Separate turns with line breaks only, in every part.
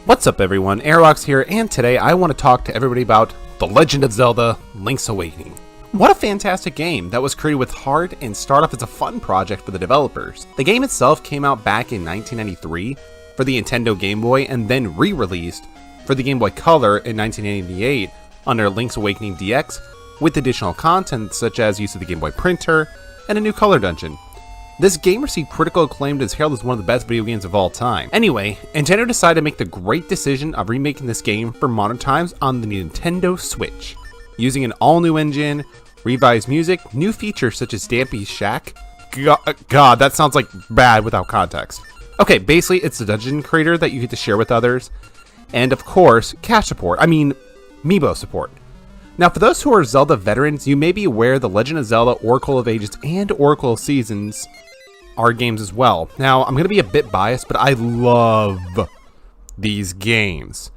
What's up everyone, Aerox here, and today I want to talk to everybody about The Legend of Zelda Link's Awakening. What a fantastic game that was created with heart and started off as a fun project for the developers. The game itself came out back in 1993 for the Nintendo Game Boy and then re-released for the Game Boy Color in 1988 under Link's Awakening DX with additional content such as use of the Game Boy printer and a new color dungeon. This game received critical acclaim and is hailed as one of the best video games of all time. Anyway, Nintendo decided to make the great decision of remaking this game for modern times on the Nintendo Switch, using an all-new engine, revised music, new features such as Stampy's Shack. God, that sounds like bad without context. Okay, basically it's a dungeon creator that you get to share with others, and of course, cash support, Amiibo support. Now, for those who are Zelda veterans, you may be aware The Legend of Zelda Oracle of Ages and Oracle of Seasons are games as well. Now, I'm going to be a bit biased, but I love these games.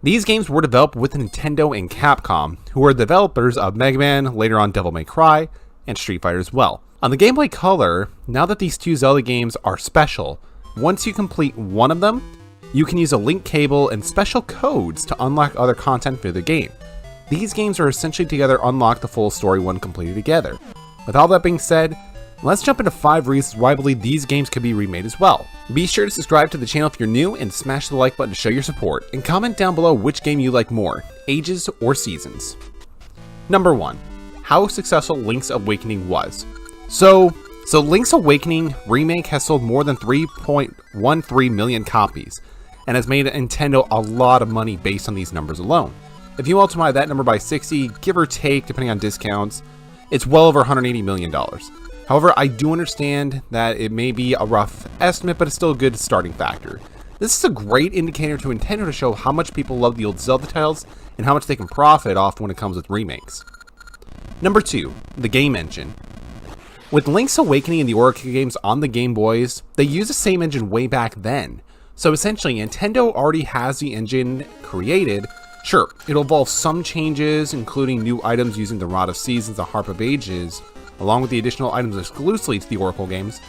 These games were developed with Nintendo and Capcom, who are the developers of Mega Man, later on Devil May Cry, and Street Fighter as well. On the Game Boy Color, now that these two Zelda games are special, once you complete one of them, you can use a link cable and special codes to unlock other content for the game. These games are essentially together unlock the full story when completed together. With all that being said, let's jump into 5 reasons why I believe these games could be remade as well. Be sure to subscribe to the channel if you're new and smash the like button to show your support, and comment down below which game you like more, Ages or Seasons. Number 1. How successful Link's Awakening was. So Link's Awakening Remake has sold more than 3.13 million copies, and has made Nintendo a lot of money based on these numbers alone. If you multiply that number by 60, give or take, depending on discounts, it's well over $180 million. However, I do understand that it may be a rough estimate, but it's still a good starting factor. This is a great indicator to Nintendo to show how much people love the old Zelda titles and how much they can profit off when it comes with remakes. Number 2, the game engine. With Link's Awakening and the Oracle games on the Game Boys, they used the same engine way back then. So essentially, Nintendo already has the engine created. Sure, it'll involve some changes, including new items using the Rod of Seasons and Harp of Ages, along with the additional items exclusively to the Oracle games,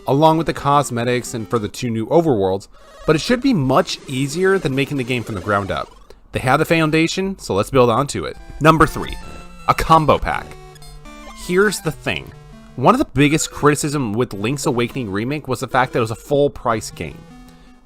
along with the cosmetics and for the 2 new overworlds, but it should be much easier than making the game from the ground up. They have the foundation, so let's build onto it. Number 3, a combo pack. Here's the thing. One of the biggest criticism with Link's Awakening Remake was the fact that it was a full price game.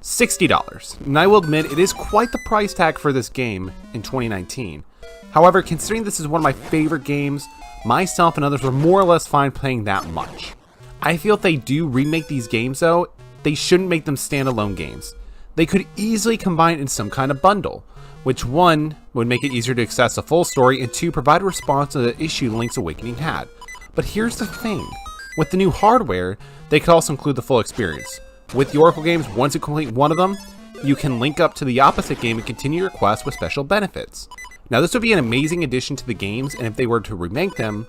$60, and I will admit it is quite the price tag for this game in 2019. However, considering this is one of my favorite games, myself and others were more or less fine paying that much. I feel if they do remake these games though, they shouldn't make them standalone games. They could easily combine in some kind of bundle, which 1, would make it easier to access the full story, and 2, provide a response to the issue Link's Awakening had. But here's the thing, with the new hardware, they could also include the full experience. With the Oracle games, once you complete one of them, you can link up to the opposite game and continue your quest with special benefits. Now this would be an amazing addition to the games, and if they were to remake them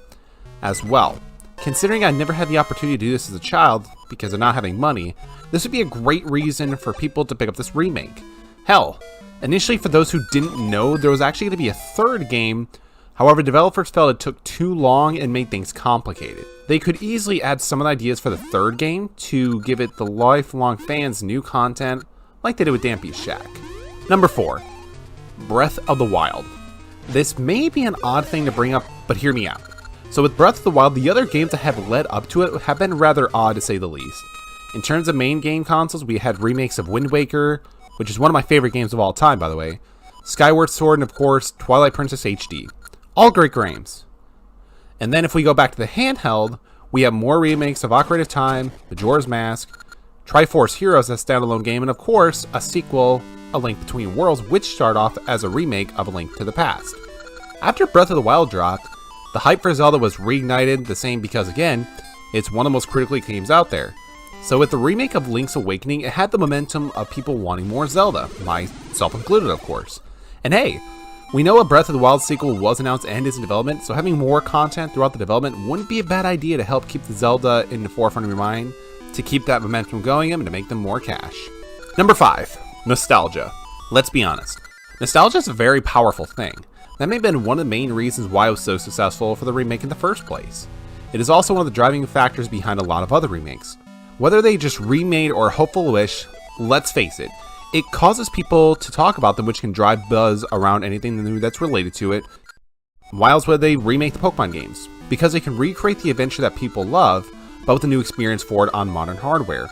as well. Considering I never had the opportunity to do this as a child because of not having money, this would be a great reason for people to pick up this remake. Hell, initially for those who didn't know, there was actually going to be a 3rd game. However, developers felt it took too long and made things complicated. They could easily add some of the ideas for the 3rd game to give it the lifelong fans new content like they did with Stampy's Shack. Number 4, Breath of the Wild. This may be an odd thing to bring up, but hear me out. So with Breath of the Wild, the other games that have led up to it have been rather odd to say the least. In terms of main game consoles, we had remakes of Wind Waker, which is one of my favorite games of all time by the way, Skyward Sword, and of course Twilight Princess HD. All great games. And then if we go back to the handheld, we have more remakes of Ocarina of Time, Majora's Mask, Triforce Heroes as a standalone game, and of course, a sequel, A Link Between Worlds, which started off as a remake of A Link to the Past. After Breath of the Wild dropped, the hype for Zelda was reignited, the same because again, it's one of the most critically acclaimed games out there. So with the remake of Link's Awakening, it had the momentum of people wanting more Zelda, myself included of course. And hey, we know a Breath of the Wild sequel was announced and is in development, so having more content throughout the development wouldn't be a bad idea to help keep the Zelda in the forefront of your mind, to keep that momentum going and to make them more cash. Number 5, nostalgia. Let's be honest, nostalgia is a very powerful thing. That may have been one of the main reasons why it was so successful for the remake in the first place. It is also one of the driving factors behind a lot of other remakes. Whether they just remade or hopeful wish, let's face it, It causes people to talk about them, which can drive buzz around anything new that's related to it, whilst where they remake the Pokemon games, because they can recreate the adventure that people love, but with a new experience for it on modern hardware.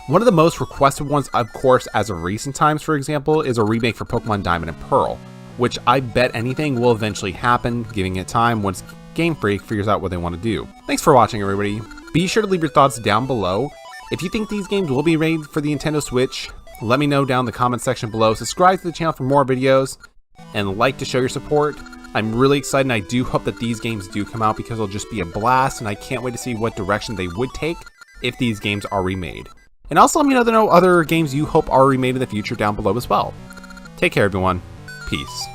One of the most requested ones, of course, as of recent times, for example, is a remake for Pokemon Diamond and Pearl, which I bet anything will eventually happen, giving it time once Game Freak figures out what they want to do. Thanks for watching, everybody. Be sure to leave your thoughts down below. If you think these games will be made for the Nintendo Switch, let me know down in the comment section below. Subscribe to the channel for more videos, and like to show your support. I'm really excited, and I do hope that these games do come out because it'll just be a blast, and I can't wait to see what direction they would take if these games are remade. And also let me know other games you hope are remade in the future down below as well. Take care, everyone. Peace.